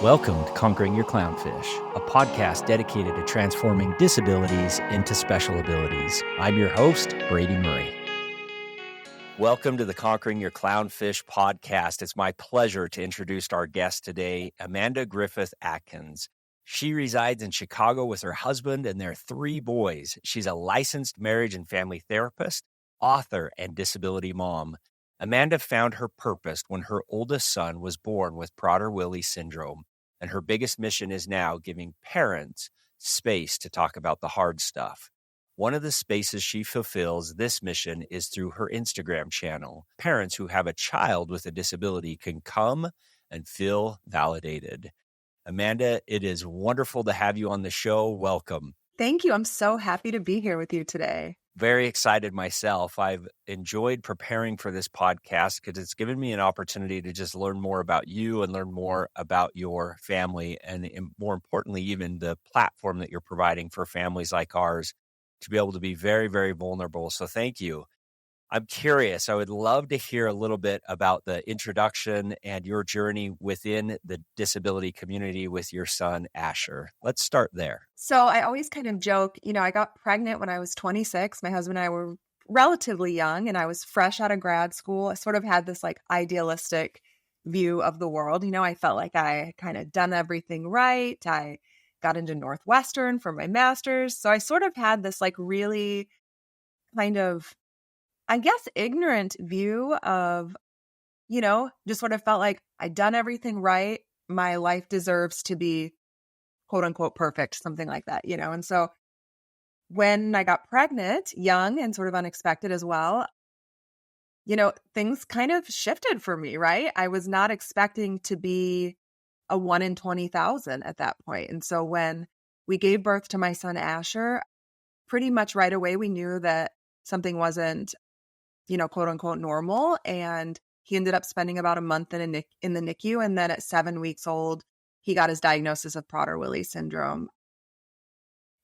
Welcome to Conquering Your Clownfish, a podcast dedicated to transforming disabilities into special abilities. I'm your host, Brady Murray. Welcome to the Conquering Your Clownfish podcast. It's my pleasure to introduce our guest today, Amanda Griffith Atkins. She resides in Chicago with her husband and their 3 boys. She's a licensed marriage and family therapist, author, and disability mom. Amanda found her purpose when her oldest son was born with Prader-Willi syndrome, and her biggest mission is now giving parents space to talk about the hard stuff. One of the spaces she fulfills this mission is through her Instagram channel. Parents who have a child with a disability can come and feel validated. Amanda, it is wonderful to have you on the show. Welcome. Thank you. I'm so happy to be here with you today. Very excited myself. I've enjoyed preparing for this podcast because it's given me an opportunity to just learn more about you and learn more about your family, and more importantly, even the platform that you're providing for families like ours to be able to be very, very vulnerable. So thank you. I'm curious. I would love to hear a little bit about the introduction and your journey within the disability community with your son, Asher. Let's start there. So I always kind of joke, I got pregnant when I was 26. My husband and I were relatively young, and I was fresh out of grad school. I sort of had this idealistic view of the world. I felt like I kind of done everything right. I got into Northwestern for my master's. So I sort of had this really kind of, I guess, ignorant view of, just sort of felt like I'd done everything right. My life deserves to be quote unquote perfect, something like that, And so when I got pregnant, young and sort of unexpected as well, things kind of shifted for me, right? I was not expecting to be a 1 in 20,000 at that point. And so when we gave birth to my son, Asher, pretty much right away, we knew that something wasn't, quote unquote normal. And he ended up spending about a month in the NICU. And then at 7 weeks old, he got his diagnosis of Prader-Willi syndrome.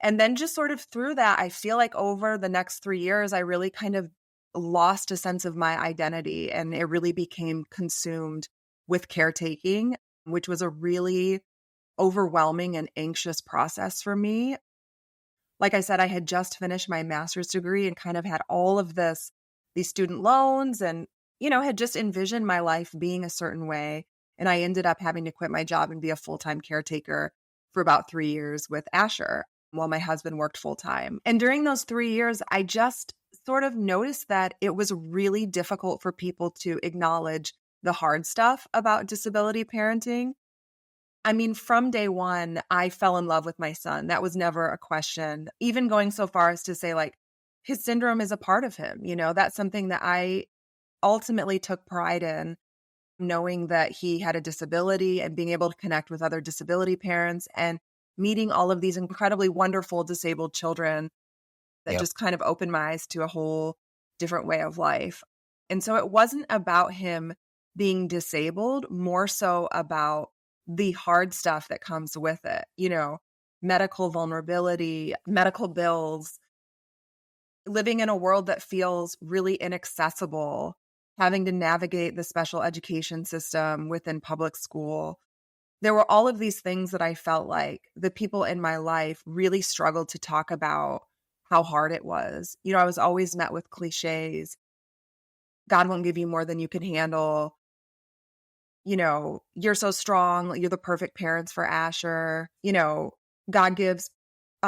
And then just sort of through that, I feel like over the next 3 years, I really kind of lost a sense of my identity, and it really became consumed with caretaking, which was a really overwhelming and anxious process for me. Like I said, I had just finished my master's degree and kind of had all of these student loans and, had just envisioned my life being a certain way. And I ended up having to quit my job and be a full-time caretaker for about 3 years with Asher while my husband worked full-time. And during those 3 years, I just sort of noticed that it was really difficult for people to acknowledge the hard stuff about disability parenting. I mean, from day one, I fell in love with my son. That was never a question. Even going so far as to say, his syndrome is a part of him. That's something that I ultimately took pride in, knowing that he had a disability and being able to connect with other disability parents and meeting all of these incredibly wonderful disabled children that just kind of opened my eyes to a whole different way of life. And so it wasn't about him being disabled, more so about the hard stuff that comes with it, medical vulnerability, medical bills, living in a world that feels really inaccessible, having to navigate the special education system within public school. There were all of these things that I felt like the people in my life really struggled to talk about how hard it was. I was always met with cliches. God won't give you more than you can handle. You're so strong. You're the perfect parents for Asher. God gives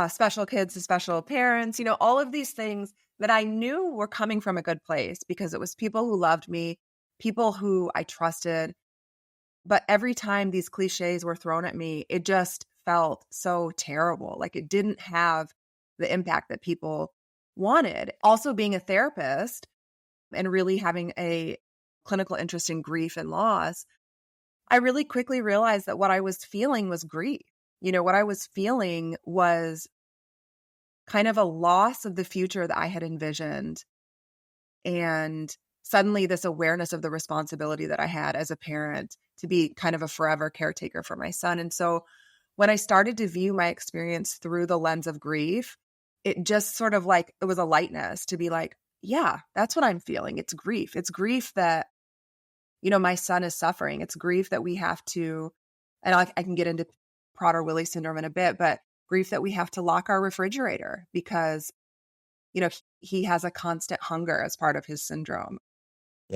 special kids to special parents. All of these things that I knew were coming from a good place because it was people who loved me, people who I trusted. But every time these cliches were thrown at me, it just felt so terrible. Like it didn't have the impact that people wanted. Also, being a therapist and really having a clinical interest in grief and loss, I really quickly realized that what I was feeling was grief. What I was feeling was kind of a loss of the future that I had envisioned. And suddenly this awareness of the responsibility that I had as a parent to be kind of a forever caretaker for my son. And so when I started to view my experience through the lens of grief, it just sort of it was a lightness to be like, yeah, that's what I'm feeling. It's grief. It's grief that, my son is suffering. It's grief that we have to and I can get into Prader-Willi syndrome in a bit, but grief that we have to lock our refrigerator because, he has a constant hunger as part of his syndrome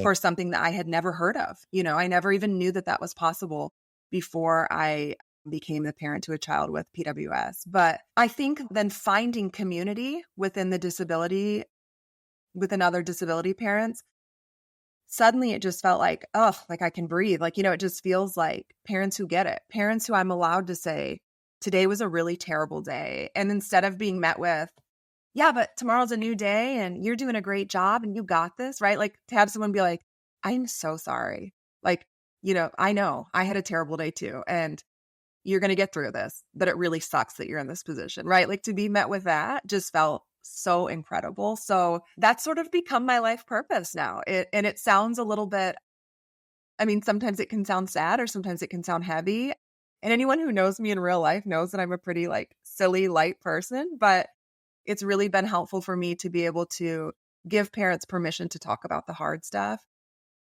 for something that I had never heard of. I never even knew that that was possible before I became the parent to a child with PWS. But I think then finding community within other disability parents, suddenly it just felt like, oh, like I can breathe. Like, it just feels like parents who get it, parents who I'm allowed to say, today was a really terrible day. And instead of being met with, yeah, but tomorrow's a new day and you're doing a great job and you got this, right? Like to have someone be like, I'm so sorry. Like, I know I had a terrible day too. And you're going to get through this, but it really sucks that you're in this position, right? Like to be met with that just felt so incredible. So that's sort of become my life purpose now. And it sounds a little bit, sometimes it can sound sad or sometimes it can sound heavy. And anyone who knows me in real life knows that I'm a pretty like silly, light person, but it's really been helpful for me to be able to give parents permission to talk about the hard stuff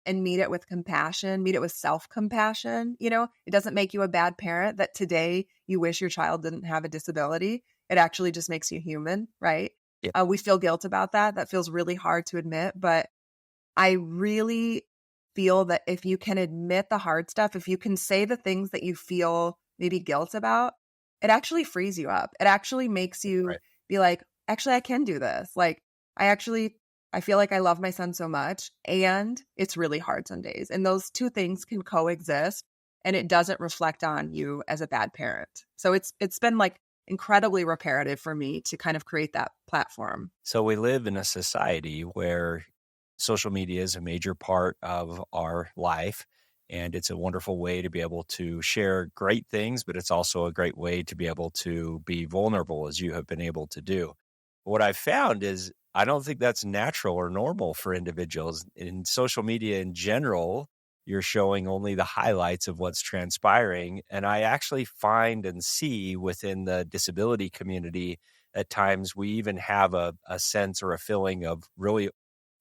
and meet it with compassion, meet it with self-compassion. It doesn't make you a bad parent that today you wish your child didn't have a disability. It actually just makes you human, right? Yeah. We feel guilt about that. That feels really hard to admit, but I really feel that if you can admit the hard stuff, if you can say the things that you feel maybe guilt about, it actually frees you up. It actually makes you be like, actually, I can do this. Like, I feel like I love my son so much and it's really hard some days. And those two things can coexist and it doesn't reflect on you as a bad parent. So it's been like incredibly reparative for me to kind of create that platform. So we live in a society where social media is a major part of our life. And it's a wonderful way to be able to share great things, but it's also a great way to be able to be vulnerable as you have been able to do. What I've found is I don't think that's natural or normal for individuals. In social media in general, you're showing only the highlights of what's transpiring. And I actually find and see within the disability community, at times we even have a sense or a feeling of really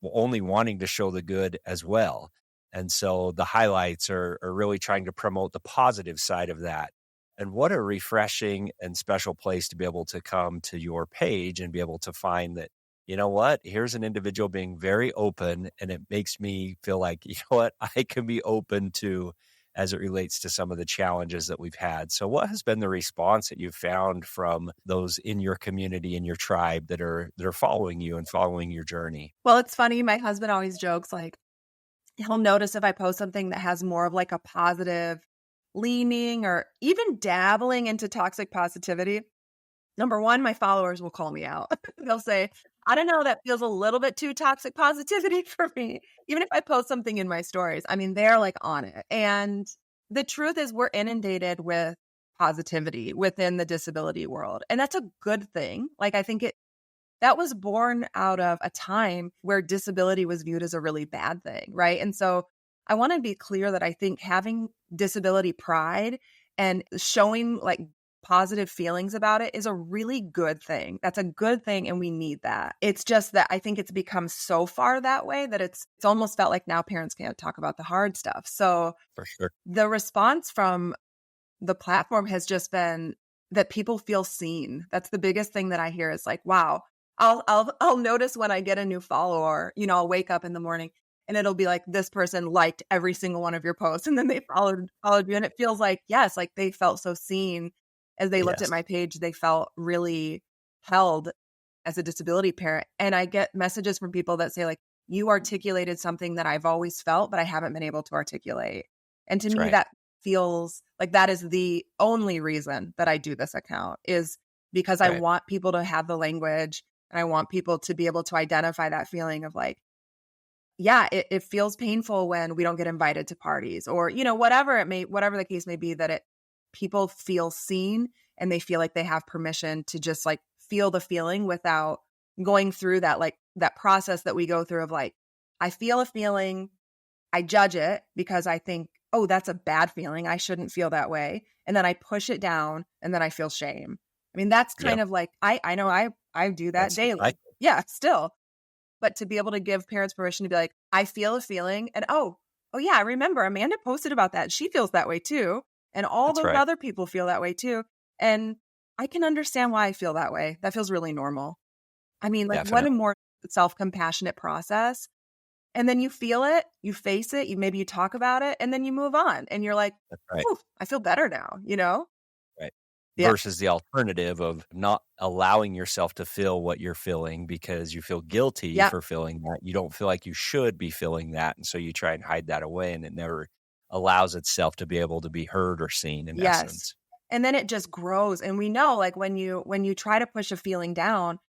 only wanting to show the good as well. And so the highlights are really trying to promote the positive side of that. And what a refreshing and special place to be able to come to your page and be able to find that, you know what, here's an individual being very open, and it makes me feel like, you know what, I can be open to as it relates to some of the challenges that we've had. So what has been the response that you've found from those in your community, in your tribe that are following you and following your journey? Well, it's funny. My husband always jokes like, he'll notice if I post something that has more of like a positive leaning or even dabbling into toxic positivity. Number one, my followers will call me out. They'll say, I don't know, that feels a little bit too toxic positivity for me. Even if I post something in my stories, they're like on it. And the truth is we're inundated with positivity within the disability world. And that's a good thing. Like, I think that was born out of a time where disability was viewed as a really bad thing, right? And so I want to be clear that I think having disability pride and showing like positive feelings about it is a really good thing. That's a good thing, and we need that. It's just that I think it's become so far that way that it's almost felt like now parents can't talk about the hard stuff. So For sure. the response from the platform has just been that people feel seen. That's the biggest thing that I hear is like, wow, I'll notice when I get a new follower, I'll wake up in the morning and it'll be like, this person liked every single one of your posts. And then they followed you. And it feels like, yes, like they felt so seen as they looked at my page. They felt really held as a disability parent. And I get messages from people that say like, you articulated something that I've always felt, but I haven't been able to articulate. And to me, that feels like that is the only reason that I do this account, is because I want people to have the language, and I want people to be able to identify that feeling of like, yeah, it feels painful when we don't get invited to parties, or, whatever the case may be, that people feel seen and they feel like they have permission to just like feel the feeling without going through that, like that process that we go through of like, I feel a feeling, I judge it because I think, oh, that's a bad feeling, I shouldn't feel that way. And then I push it down and then I feel shame. That's kind of like, I know I do that daily. Yeah, still. But to be able to give parents permission to be like, I feel a feeling, and oh yeah, I remember Amanda posted about that. She feels that way too. And all That's those right. other people feel that way too. And I can understand why I feel that way. That feels really normal. I mean, like, what a Definitely. more self-compassionate process. And then you feel it, you face it, maybe you talk about it, and then you move on. And you're like, That's right. "Ooh, I feel better now," you know? Right. Yeah. Versus the alternative of not allowing yourself to feel what you're feeling because you feel guilty Yeah. for feeling that. You don't feel like you should be feeling that. And so you try and hide that away, and it never allows itself to be able to be heard or seen in Yes. essence. And then it just grows. And we know, like, when you try to push a feeling down,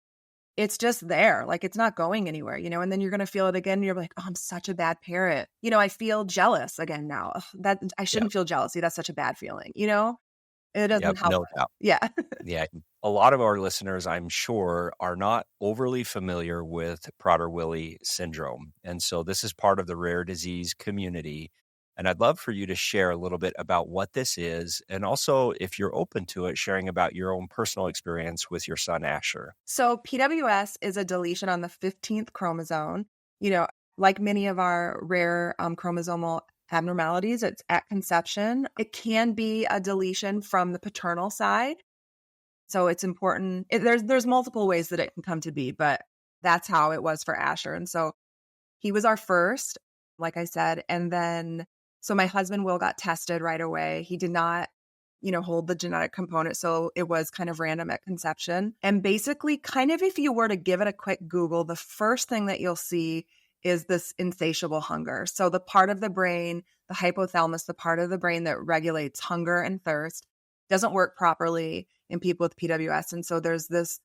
it's just there. Like, it's not going anywhere, and then you're going to feel it again. And you're like, oh, I'm such a bad parent. I feel jealous again now. Ugh, that I Yep. shouldn't feel jealousy. That's such a bad feeling. It Yep. doesn't help. No doubt. Yeah. Yeah. A lot of our listeners, I'm sure, are not overly familiar with Prader-Willi syndrome. And so this is part of the rare disease community. And I'd love for you to share a little bit about what this is. And also, if you're open to it, sharing about your own personal experience with your son, Asher. So PWS is a deletion on the 15th chromosome. Like many of our rare chromosomal abnormalities, it's at conception. It can be a deletion from the paternal side. So it's important. There's multiple ways that it can come to be, but that's how it was for Asher. And so he was our first, like I said. And then, so my husband, Will, got tested right away. He did not, hold the genetic component. So it was kind of random at conception. And basically, kind of, if you were to give it a quick Google, the first thing that you'll see is this insatiable hunger. So the part of the brain, the hypothalamus, the part of the brain that regulates hunger and thirst, doesn't work properly in people with PWS. And so there's this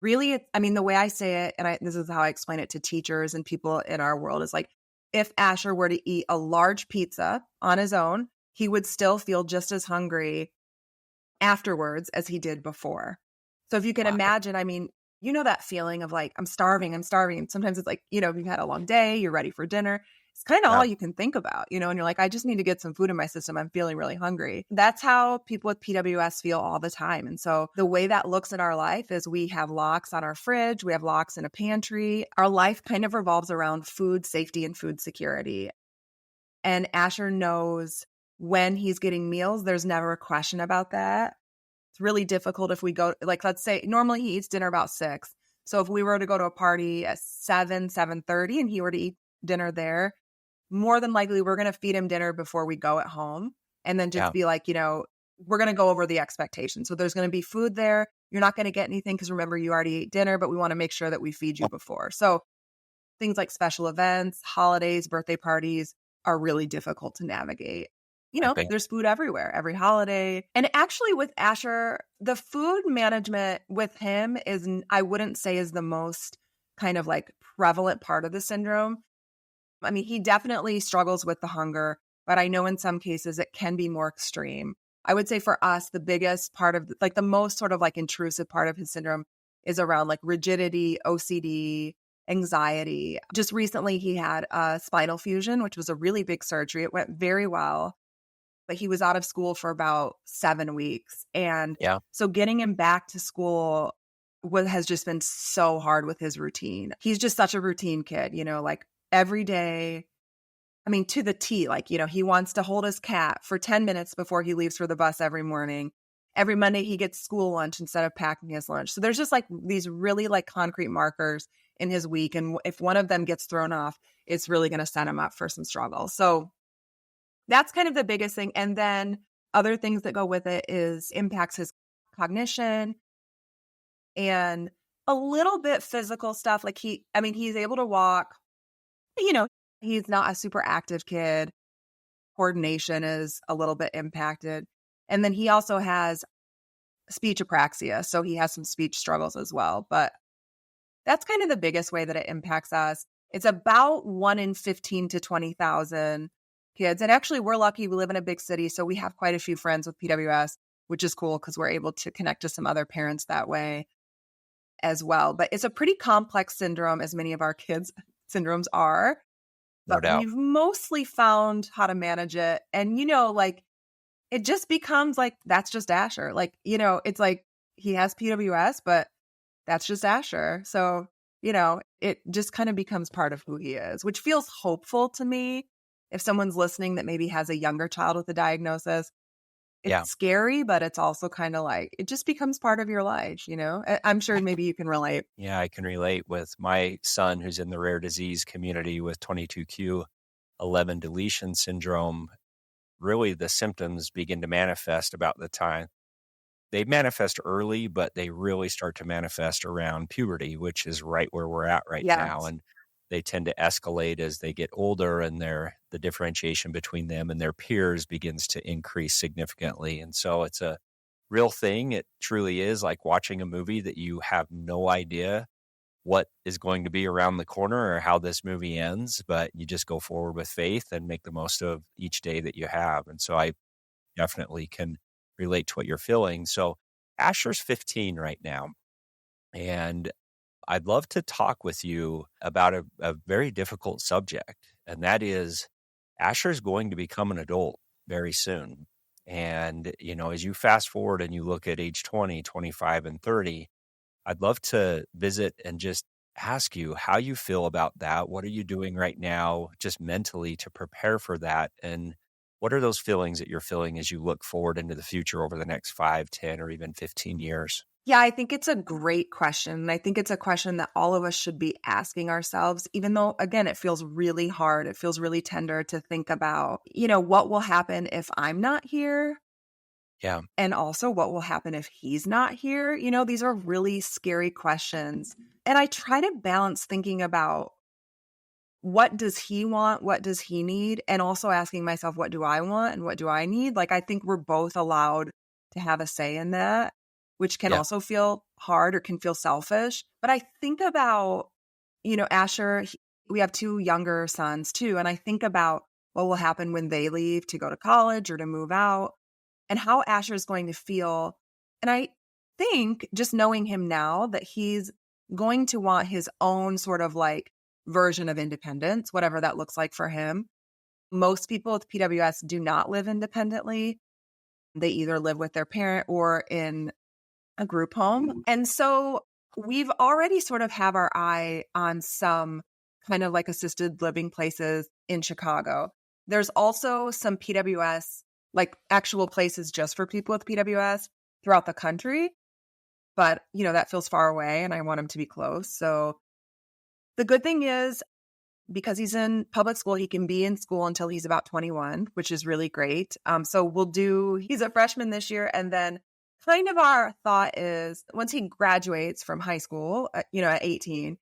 really, the way I say it, and this is how I explain it to teachers and people in our world, is like, if Asher were to eat a large pizza on his own, he would still feel just as hungry afterwards as he did before. So if you can imagine, that feeling of like, I'm starving. And sometimes it's like, you've had a long day, you're ready for dinner. It's kind of all you can think about, and you're like, I just need to get some food in my system. I'm feeling really hungry. That's how people with PWS feel all the time. And so the way that looks in our life is we have locks on our fridge. We have locks in a pantry. Our life kind of revolves around food safety and food security. And Asher knows when he's getting meals, there's never a question about that. It's really difficult if we go, like, let's say normally he eats dinner about 6. So if we were to go to a party at 7:30 and he were to eat dinner there, more than likely we're going to feed him dinner before we go at home, and then just be like, we're going to go over the expectations. So there's going to be food there. You're not going to get anything because remember, you already ate dinner, but we want to make sure that we feed you before. So things like special events, holidays, birthday parties are really difficult to navigate. There's food everywhere, every holiday. And actually with Asher, the food management with him I wouldn't say is the most kind of like prevalent part of the syndrome. He definitely struggles with the hunger, but I know in some cases it can be more extreme. I would say for us, the biggest part of like the most sort of like intrusive part of his syndrome is around like rigidity, OCD, anxiety. Just recently he had a spinal fusion, which was a really big surgery. It went very well, but he was out of school for about 7 weeks. And so getting him back to school has just been so hard with his routine. He's just such a routine kid, like every day, to the T, like, he wants to hold his cat for 10 minutes before he leaves for the bus every morning. Every Monday he gets school lunch instead of packing his lunch. So there's just like these really like concrete markers in his week. And if one of them gets thrown off, it's really going to set him up for some struggle. So that's kind of the biggest thing. And then other things that go with it is impacts his cognition and a little bit physical stuff. Like he's able to walk, he's not a super active kid. Coordination is a little bit impacted. And then he also has speech apraxia. So he has some speech struggles as well. But that's kind of the biggest way that it impacts us. It's about 1 in 15 to 20,000 kids. And actually, we're lucky. We live in a big city. So we have quite a few friends with PWS, which is cool because we're able to connect to some other parents that way as well. But it's a pretty complex syndrome, as many of our kids' syndromes are. No doubt. We've mostly found how to manage it. And, like, it just becomes like, that's just Asher. Like, it's like he has PWS, but that's just Asher. So, it just kind of becomes part of who he is, which feels hopeful to me. If someone's listening that maybe has a younger child with a diagnosis, Yeah. it's scary, but it's also kind of like, it just becomes part of your life, I'm sure maybe you can relate. Yeah, I can relate with my son who's in the rare disease community with 22q11 deletion syndrome. Really, the symptoms begin to manifest about the time they manifest early, but they really start to manifest around puberty, which is right where we're at right now. Yes. And they tend to escalate as they get older, and the differentiation between them and their peers begins to increase significantly. And so it's a real thing. It truly is like watching a movie that you have no idea what is going to be around the corner or how this movie ends, but you just go forward with faith and make the most of each day that you have. And so I definitely can relate to what you're feeling. So Asher's 15 right now, and I'd love to talk with you about a very difficult subject, and that is Asher's going to become an adult very soon. And, as you fast forward and you look at age 20, 25, and 30, I'd love to visit and just ask you how you feel about that. What are you doing right now, just mentally, to prepare for that? And what are those feelings that you're feeling as you look forward into the future over the next 5, 10, or even 15 years? Yeah, I think it's a great question. And I think it's a question that all of us should be asking ourselves, even though, again, it feels really hard. It feels really tender to think about, what will happen if I'm not here? Yeah. And also, what will happen if he's not here? These are really scary questions. And I try to balance thinking about what does he want? What does he need? And also asking myself, what do I want and what do I need? Like, I think we're both allowed to have a say in that, which can Yeah. also feel hard or can feel selfish. But I think about, Asher, we have 2 younger sons too. And I think about what will happen when they leave to go to college or to move out and how Asher is going to feel. And I think just knowing him now that he's going to want his own sort of like version of independence, whatever that looks like for him. Most people with PWS do not live independently. They either live with their parent or in a group home. And so we've already sort of have our eye on some kind of like assisted living places in Chicago. There's also some PWS, like actual places just for people with PWS throughout the country. But, that feels far away and I want him to be close. So the good thing is, because he's in public school, he can be in school until he's about 21, which is really great. So he's a freshman this year. And then kind of our thought is once he graduates from high school, at 18,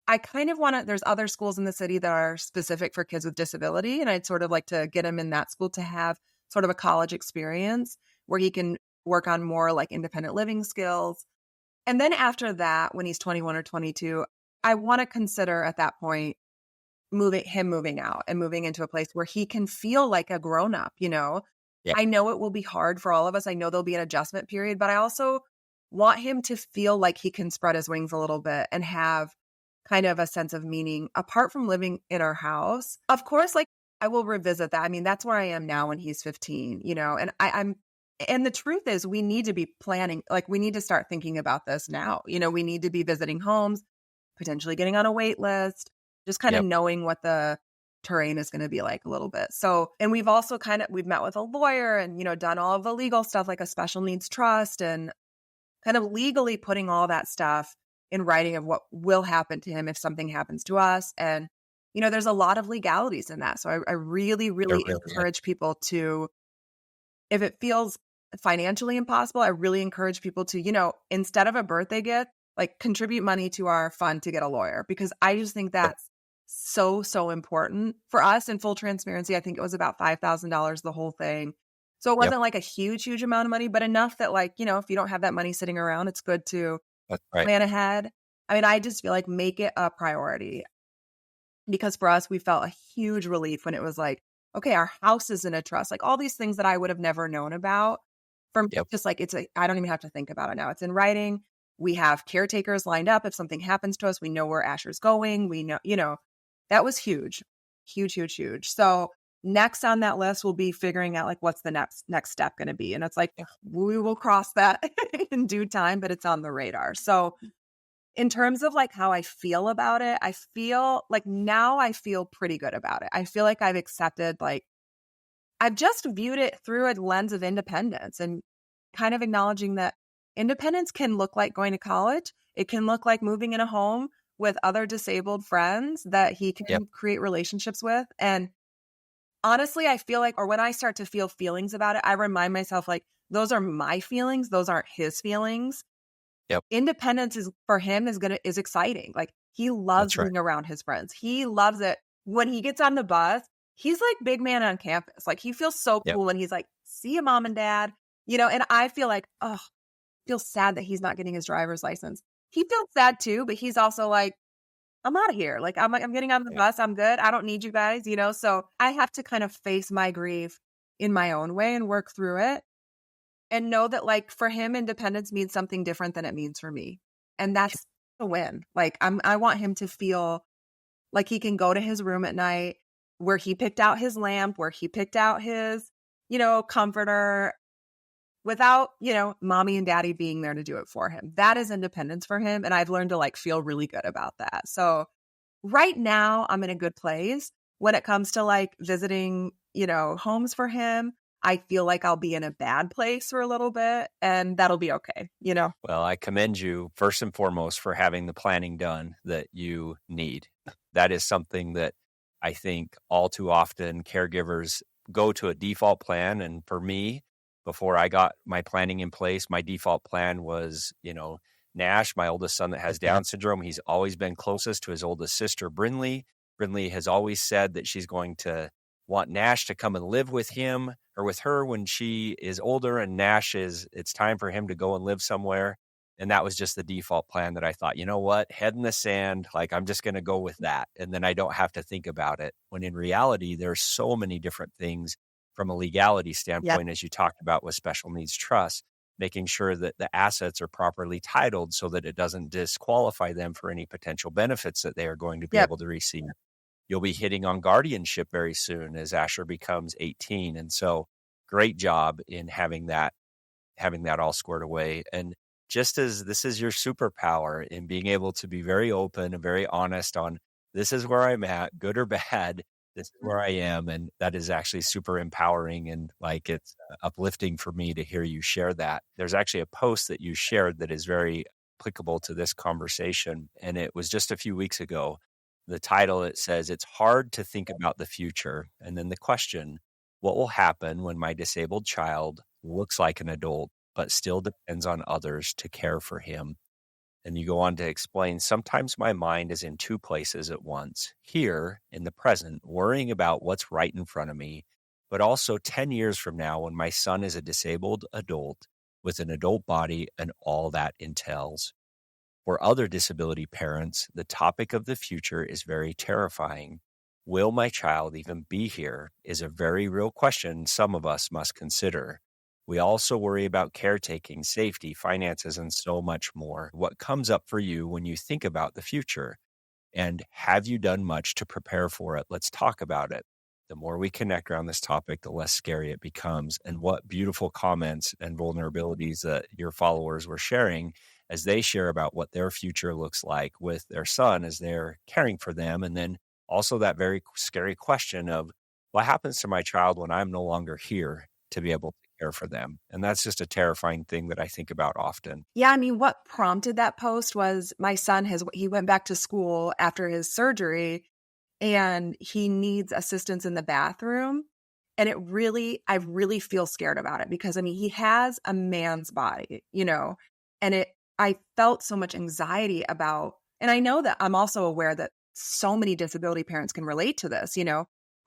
I kind of there's other schools in the city that are specific for kids with disability. And I'd sort of like to get him in that school to have sort of a college experience where he can work on more like independent living skills. And then after that, when he's 21 or 22, I want to consider at that point moving out and moving into a place where he can feel like a grown-up, Yeah. I know it will be hard for all of us. I know there'll be an adjustment period, but I also want him to feel like he can spread his wings a little bit and have kind of a sense of meaning apart from living in our house. Of course, like I will revisit that. I mean, that's where I am now when he's 15, and the truth is we need to be planning, like we need to start thinking about this now. We need to be visiting homes, potentially getting on a wait list, just kind of knowing what the terrain is going to be like a little bit. So, and we've also we've met with a lawyer and, done all of the legal stuff like a special needs trust and kind of legally putting all that stuff in writing of what will happen to him if something happens to us. And, there's a lot of legalities in that. So I really, really encourage people to, if it feels financially impossible, I really encourage people to, instead of a birthday gift, like contribute money to our fund to get a lawyer, because I just think that's so, so important for us. In full transparency, I think it was about $5,000, the whole thing. So it wasn't like a huge, huge amount of money, but enough that like, if you don't have that money sitting around, it's good to plan ahead. I mean, I just feel like make it a priority, because for us, we felt a huge relief when it was like, okay, our house is in a trust, like all these things that I would have never known about. From just like, I don't even have to think about it now. It's in writing. We have caretakers lined up. If something happens to us, we know where Asher's going. We know, that was huge, huge, huge, huge. So next on that list will be figuring out like, what's the next step going to be? And it's like, we will cross that in due time, but it's on the radar. So in terms of like how I feel about it, I feel like now I feel pretty good about it. I feel like I've accepted like I've just viewed it through a lens of independence and kind of acknowledging that independence can look like going to college. It can look like moving in a home with other disabled friends that he Yep. can create relationships with. And honestly, I feel like, or when I start to feel feelings about it, I remind myself like, those are my feelings. Those aren't his feelings. Yep. Independence is for him is exciting. Like he loves That's right. being around his friends. He loves it. When he gets on the bus, he's like big man on campus. Like he feels so Yep. cool when he's like, see you, mom and dad, and I feel like, oh, feel sad that he's not getting his driver's license. He feels sad too, but he's also like, I'm out of here. Like I'm getting on the bus. I'm good. I don't need you guys, So I have to kind of face my grief in my own way and work through it and know that like for him, independence means something different than it means for me. And that's a win. Like I want him to feel like he can go to his room at night where he picked out his lamp, where he picked out his, comforter without, mommy and daddy being there to do it for him. That is independence for him. And I've learned to like feel really good about that. So right now I'm in a good place when it comes to like visiting, homes for him. I feel like I'll be in a bad place for a little bit and that'll be okay, Well, I commend you first and foremost for having the planning done that you need. That is something that I think all too often caregivers go to a default plan. And for me, before I got my planning in place, my default plan was, Nash, my oldest son that has Down syndrome. He's always been closest to his oldest sister, Brinley. Brinley has always said that she's going to want Nash to come and live with him or with her when she is older. And it's time for him to go and live somewhere. And that was just the default plan that I thought, you know what, head in the sand, like I'm just going to go with that. And then I don't have to think about it. When in reality, there's so many different things from a legality standpoint, as you talked about with special needs trust, making sure that the assets are properly titled so that it doesn't disqualify them for any potential benefits that they are going to be able to receive. You'll be hitting on guardianship very soon as Asher becomes 18. And so great job in having that all squared away. And just as this is your superpower in being able to be very open and very honest on this is where I'm at, good or bad, this is where I am. And that is actually super empowering. And like, it's uplifting for me to hear you share that. There's actually a post that you shared that is very applicable to this conversation. And it was just a few weeks ago. The title, it says, it's hard to think about the future. And then the question, what will happen when my disabled child looks like an adult, but still depends on others to care for him? And you go on to explain, sometimes my mind is in two places at once, here in the present, worrying about what's right in front of me, but also 10 years from now when my son is a disabled adult with an adult body and all that entails. For other disability parents, the topic of the future is very terrifying. Will my child even be here is a very real question some of us must consider. We also worry about caretaking, safety, finances, and so much more. What comes up for you when you think about the future? And have you done much to prepare for it? Let's talk about it. The more we connect around this topic, the less scary it becomes. And what beautiful comments and vulnerabilities that your followers were sharing as they share about what their future looks like with their son as they're caring for them. And then also that very scary question of what happens to my child when I'm no longer here to be able to care for them. And that's just a terrifying thing that I think about often. Yeah, I mean, what prompted that post was my son he went back to school after his surgery and he needs assistance in the bathroom. And I really feel scared about it because I mean, he has a man's body, and I felt so much anxiety about, and I know that I'm also aware that so many disability parents can relate to this,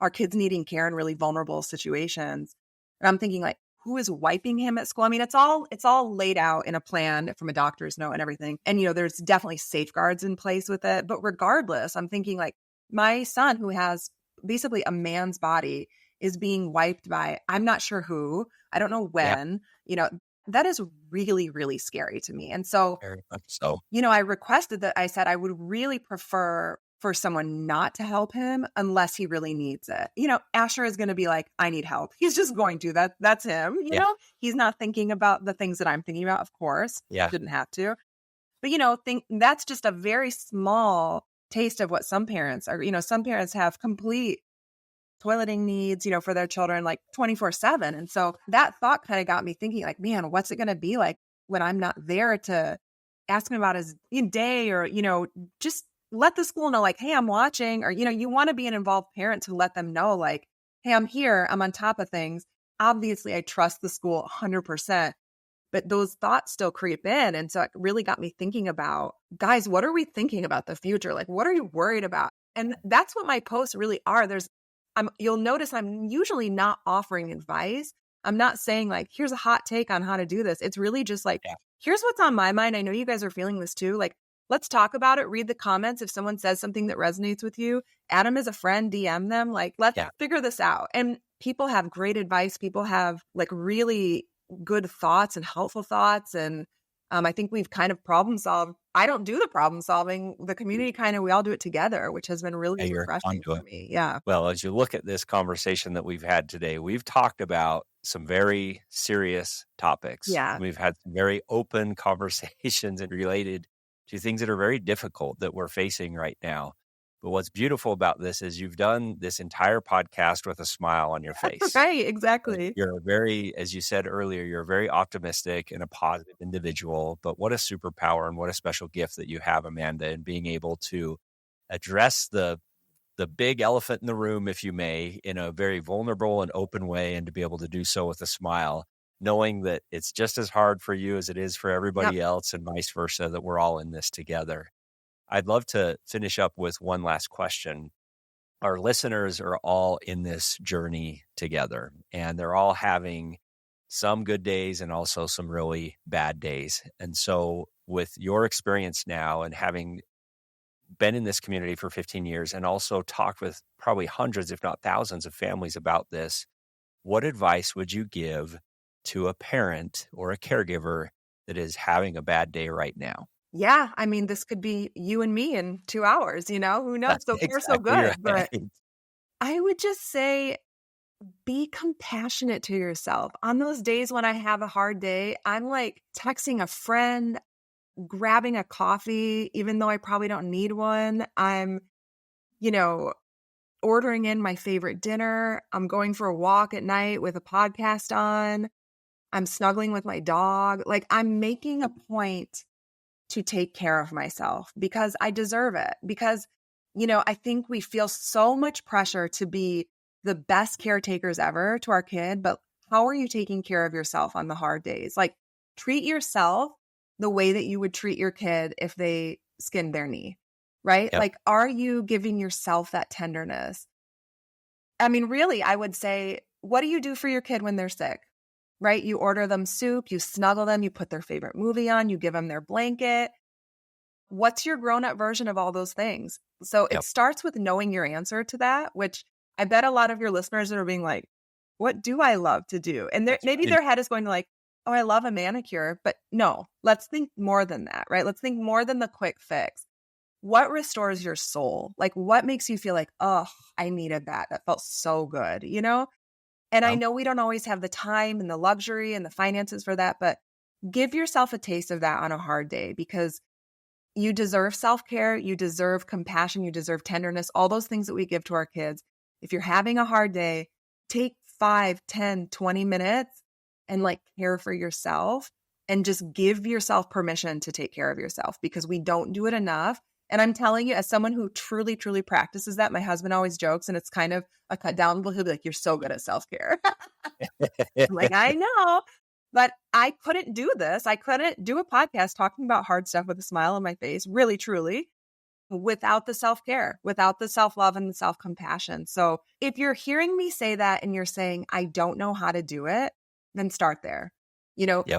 our kids needing care in really vulnerable situations. And I'm thinking like, who is wiping him at school? I mean, it's all laid out in a plan from a doctor's note and everything. And, there's definitely safeguards in place with it. But regardless, I'm thinking like my son who has basically a man's body is being wiped by, I'm not sure who, I don't know when, that is really, really scary to me. And so, Very much so. I requested that I said I would really prefer for someone not to help him unless he really needs it. Asher is going to be like, I need help. He's just going to. That's him. He's not thinking about the things that I'm thinking about, of course. Yeah. Didn't have to. But, think that's just a very small taste of what some parents are. Some parents have complete toileting needs, for their children like 24/7. And so that thought kind of got me thinking like, man, what's it going to be like when I'm not there to ask him about his day or, just let the school know like, hey, I'm watching, or, you want to be an involved parent to let them know like, hey, I'm here, I'm on top of things. Obviously, I trust the school 100%, but those thoughts still creep in. And so it really got me thinking about, guys, what are we thinking about the future? Like, what are you worried about? And that's what my posts really are. You'll notice I'm usually not offering advice. I'm not saying like, here's a hot take on how to do this. It's really just like, here's what's on my mind. I know you guys are feeling this too. Like, let's talk about it. Read the comments. If someone says something that resonates with you, add them as a friend, DM them. Like, let's figure this out. And people have great advice. People have like really good thoughts and helpful thoughts. And I think we've kind of problem solved. I don't do the problem solving. The community we all do it together, which has been really refreshing for me. Yeah. Well, as you look at this conversation that we've had today, we've talked about some very serious topics. Yeah. We've had some very open conversations and related to things that are very difficult that we're facing right now. But what's beautiful about this is you've done this entire podcast with a smile on your face. Right, exactly. You're as you said earlier, you're a very optimistic and a positive individual. But what a superpower and what a special gift that you have, Amanda, in being able to address the big elephant in the room, if you may, in a very vulnerable and open way, and to be able to do so with a smile, knowing that it's just as hard for you as it is for everybody else, and vice versa, that we're all in this together. I'd love to finish up with one last question. Our listeners are all in this journey together, and they're all having some good days and also some really bad days. And so with your experience now and having been in this community for 15 years and also talked with probably hundreds, if not thousands of families about this, what advice would you give to a parent or a caregiver that is having a bad day right now? Yeah. I mean, this could be you and me in 2 hours, who knows? So far, so good. Right. But I would just say, be compassionate to yourself. On those days when I have a hard day, I'm like texting a friend, grabbing a coffee, even though I probably don't need one. I'm, ordering in my favorite dinner. I'm going for a walk at night with a podcast on. I'm snuggling with my dog. Like, I'm making a point to take care of myself because I deserve it. Because, I think we feel so much pressure to be the best caretakers ever to our kid, but how are you taking care of yourself on the hard days? Like, treat yourself the way that you would treat your kid if they skinned their knee, right? Yep. Like, are you giving yourself that tenderness? I mean, really, I would say, what do you do for your kid when they're sick? Right? You order them soup, you snuggle them, you put their favorite movie on, you give them their blanket. What's your grown-up version of all those things? So it starts with knowing your answer to that, which I bet a lot of your listeners are being like, what do I love to do? And maybe their head is going to like, oh, I love a manicure. But no, let's think more than that, right? Let's think more than the quick fix. What restores your soul? Like, what makes you feel like, oh, I needed that. That felt so good, And I know we don't always have the time and the luxury and the finances for that, but give yourself a taste of that on a hard day because you deserve self-care, you deserve compassion, you deserve tenderness, all those things that we give to our kids. If you're having a hard day, take 5, 10, 20 minutes and care for yourself and just give yourself permission to take care of yourself because we don't do it enough. And I'm telling you, as someone who truly, truly practices that, my husband always jokes, and it's kind of a cut down. He'll be like, you're so good at self-care. I'm like, I know, but I couldn't do this. I couldn't do a podcast talking about hard stuff with a smile on my face, really, truly, without the self-care, without the self-love and the self-compassion. So if you're hearing me say that and you're saying, I don't know how to do it, then start there.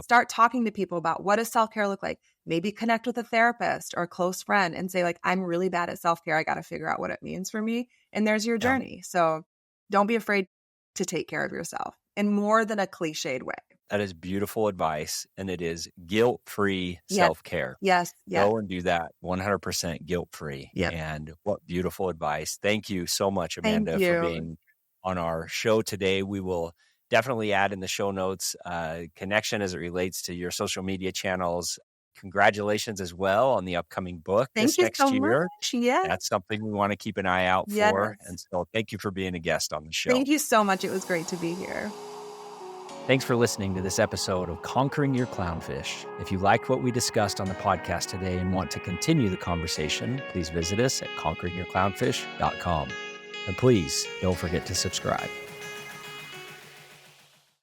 Start talking to people about what does self-care look like. Maybe connect with a therapist or a close friend and say I'm really bad at self-care. I got to figure out what it means for me. And there's your journey. So don't be afraid to take care of yourself in more than a cliched way. That is beautiful advice. And it is guilt-free self-care. Yes. Go and do that 100% guilt-free. Yep. And what beautiful advice. Thank you so much, Amanda, for being on our show today. We will definitely add in the show notes connection as it relates to your social media channels, congratulations as well on the upcoming book Thank this you next so year. much. Yes. That's something we want to keep an eye out Yes. for. And so thank you for being a guest on the show. Thank you so much. It was great to be here. Thanks for listening to this episode of Conquering Your Clownfish. If you liked what we discussed on the podcast today and want to continue the conversation, please visit us at conqueringyourclownfish.com. And please don't forget to subscribe.